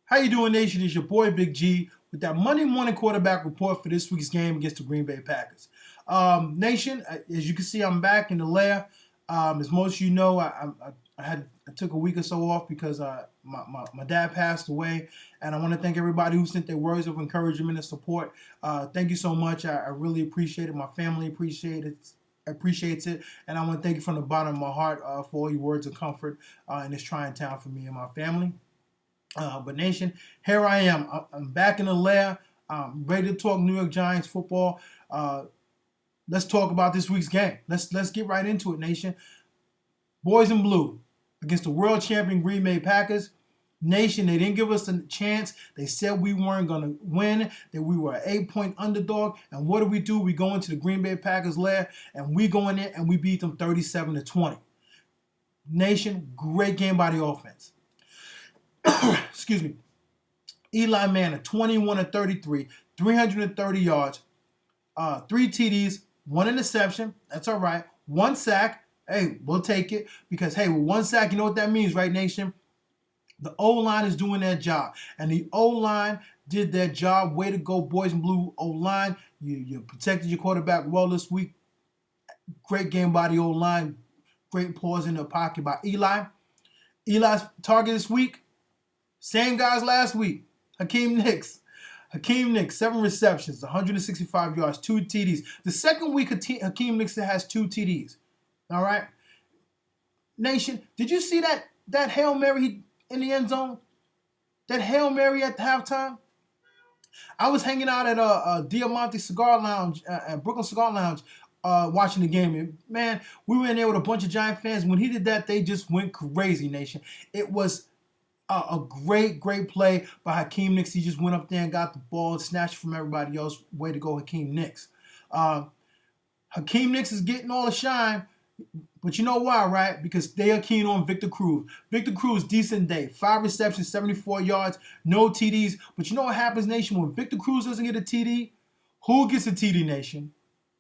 How you doing, Nation? It's your boy Big G with that Monday morning quarterback report for this week's game against the Green Bay Packers. Nation, as you can see, I'm back in the lair. As most of you know, I took a week or so off because my dad passed away, and I want to thank everybody who sent their words of encouragement and support. Thank you so much. I really appreciate it. My family appreciates it, and I want to thank you from the bottom of my heart for all your words of comfort in this trying time for me and my family. But Nation, here I am. I'm back in the lair. I'm ready to talk New York Giants football. Let's talk about this week's game. Let's get right into it, Nation. Boys in blue against the world champion Green Bay Packers. Nation, they didn't give us a chance. They said we weren't going to win, that we were an 8-point underdog. And what do? We go into the Green Bay Packers lair, and we go in there and we beat them 37-20. Nation, great game by the offense. Excuse me. Eli Manning, 21-33, 330 yards, 3 TDs, 1 interception. That's all right. 1 sack. Hey, we'll take it because, hey, with 1 sack, you know what that means, right, Nation? The O-line is doing their job, and the O-line did their job. Way to go, boys in blue O-line. You protected your quarterback well this week. Great game by the O-line. Great pause in the pocket by Eli. Eli's target this week, same guys last week. Hakeem Nicks, 7 receptions, 165 yards, 2 TDs. The second week, Hakeem Nicks has 2 TDs. All right? Nation, did you see that Hail Mary in the end zone? That Hail Mary at the halftime? I was hanging out at a Diamante Cigar Lounge, at Brooklyn Cigar Lounge, watching the game. And, man, we were in there with a bunch of Giant fans. When he did that, they just went crazy, Nation. It was a great play by Hakeem Nicks. He just went up there and got the ball and snatched it from everybody else. Way to go, Hakeem Nicks. Hakeem Nicks is getting all the shine, but you know why, right? Because they are keen on Victor Cruz. Victor Cruz, decent day. 5 receptions, 74 yards, no TDs. But you know what happens, Nation? When Victor Cruz doesn't get a TD, who gets a TD, Nation?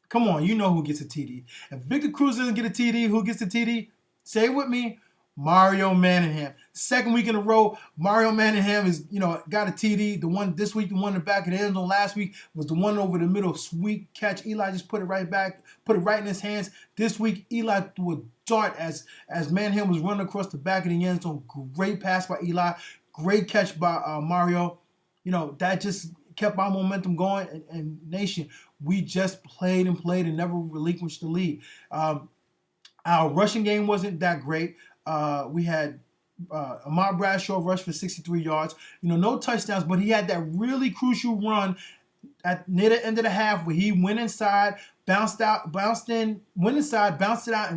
Come on, you know who gets a TD. If Victor Cruz doesn't get a TD, who gets a TD? Say it with me. Mario Manningham. Second week in a row, Mario Manningham is, got a TD. The one this week, the one in the back of the end zone last week was the one over the middle. Sweet catch. Eli just put it right back, put it right in his hands. This week, Eli threw a dart as Manningham was running across the back of the end zone. Great pass by Eli. Great catch by Mario. That just kept our momentum going. And Nation, we just played and never relinquished the lead. Our rushing game wasn't that great. We had Ahmad Bradshaw rush for 63 yards. No touchdowns, but he had that really crucial run near the end of the half where he went inside, bounced it out, and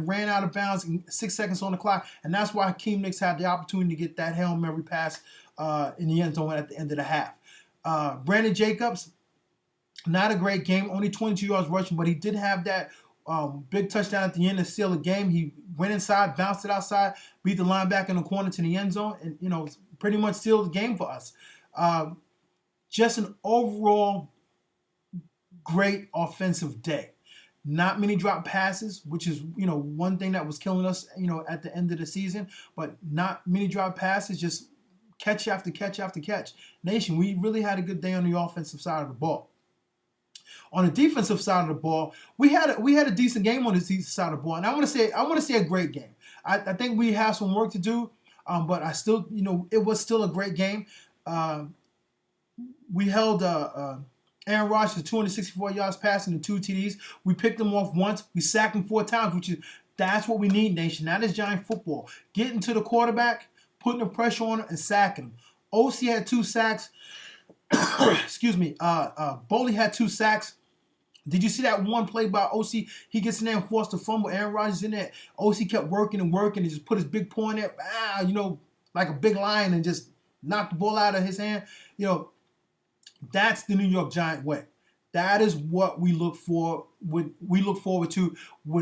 ran out of bounds in 6 seconds on the clock. And that's why Hakeem Nicks had the opportunity to get that Hail Mary pass in the end zone at the end of the half. Brandon Jacobs, not a great game, only 22 yards rushing, but he did have that big touchdown at the end to seal the game. He went inside, bounced it outside, beat the linebacker in the corner to the end zone, and pretty much sealed the game for us. Just an overall great offensive day. Not many drop passes, which is one thing that was killing us at the end of the season. But not many drop passes, just catch after catch after catch. Nation, we really had a good day on the offensive side of the ball. On the defensive side of the ball, we had a decent game on the defensive side of the ball, and I want to say a great game. I think we have some work to do, but I still, it was still a great game. We held Aaron Rodgers to 264 yards passing and 2 TDs. We picked him off once. We sacked him 4 times, that's what we need, Nation. That is Giant football. Getting to the quarterback, putting the pressure on him, and sacking him. OC had 2 sacks. Excuse me. Boley had 2 sacks. Did you see that one play by OC? He gets in there and forced a fumble. Aaron Rodgers in there. OC kept working and just put his big paw in there, like a big lion, and just knocked the ball out of his hand. That's the New York Giant way. That is what we look for. We look forward to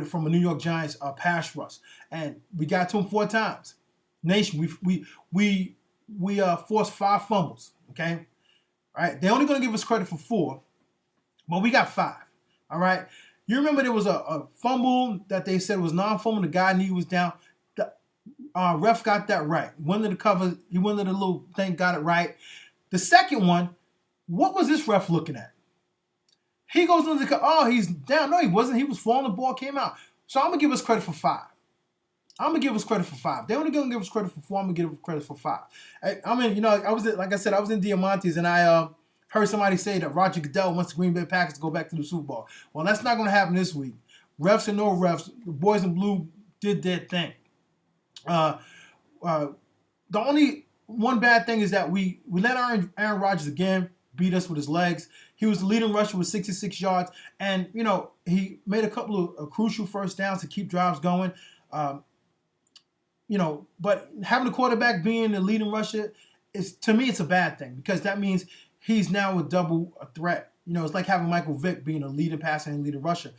from a New York Giants pass rush, and we got to him 4 times. Nation, we forced 5 fumbles. Okay, all right. They're only going to give us credit for 4, but we got 5. All right. You remember there was a fumble that they said was non-fumble. The guy knee was down. Ref got that right. One of the covers, he one of the little thing got it right. The second one, what was this ref looking at? He goes into the he's down. No, he wasn't. He was falling. The ball came out. So I'm gonna give us credit for 5. I'm gonna give us credit for 5. They only gonna give us credit for 4. I'm gonna give us credit for 5. I mean, I was like I said, I was in Diamantes, and I heard somebody say that Roger Goodell wants the Green Bay Packers to go back to the Super Bowl. Well, that's not gonna happen this week. Refs and no refs, the boys in blue did their thing. The only one bad thing is that we let Aaron Rodgers again beat us with his legs. He was the leading rusher with 66 yards, and he made a couple of crucial first downs to keep drives going. But having the quarterback being the leading rusher is, to me, it's a bad thing, because that means he's now a double threat. It's like having Michael Vick being a leading passer and leading rusher.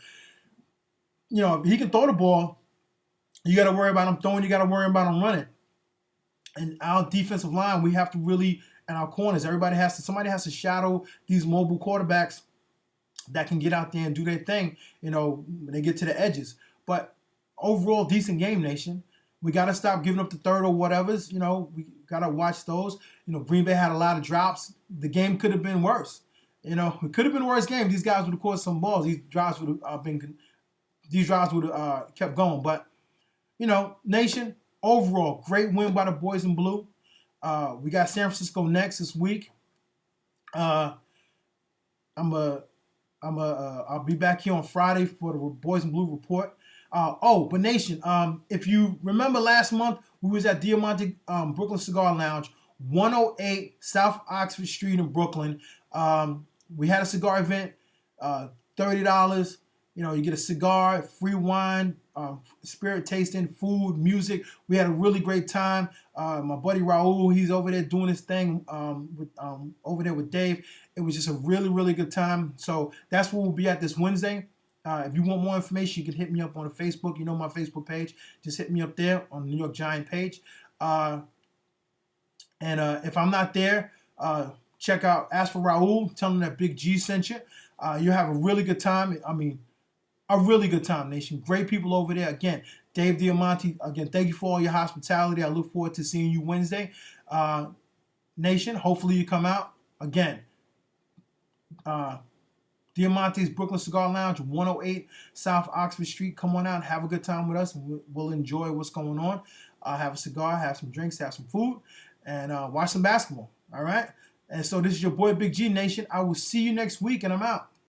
If he can throw the ball, you got to worry about him throwing. You got to worry about him running. And our defensive line, we have to really, and our corners, somebody has to shadow these mobile quarterbacks that can get out there and do their thing, when they get to the edges. But overall, decent game, Nation. We got to stop giving up the third or whatever's. We got to watch those. Green Bay had a lot of drops. The game could have been worse. It could have been a worse game. These guys would have caught some balls. These drives would have kept going. But, Nation, overall, great win by the boys in blue. We got San Francisco next this week. I'll be back here on Friday for the boys in blue report. But Nation, if you remember last month, we was at Diamante Brooklyn Cigar Lounge, 108 South Oxford Street in Brooklyn. We had a cigar event, $30. You get a cigar, free wine, spirit tasting, food, music. We had a really great time. My buddy Raul, he's over there doing his thing over there with Dave. It was just a really, really good time. So that's where we'll be at this Wednesday. If you want more information, you can hit me up on the Facebook. My Facebook page. Just hit me up there on the New York Giant page. And if I'm not there, ask for Raul. Tell him that Big G sent you. You'll have a really good time. A really good time, Nation. Great people over there. Again, Dave Diamante. Again, thank you for all your hospitality. I look forward to seeing you Wednesday. Nation, hopefully you come out. Again, Diamante's Brooklyn Cigar Lounge, 108 South Oxford Street. Come on out and have a good time with us, and we'll enjoy what's going on. Have a cigar, have some drinks, have some food, and watch some basketball. All right? And so this is your boy Big G, Nation. I will see you next week, and I'm out.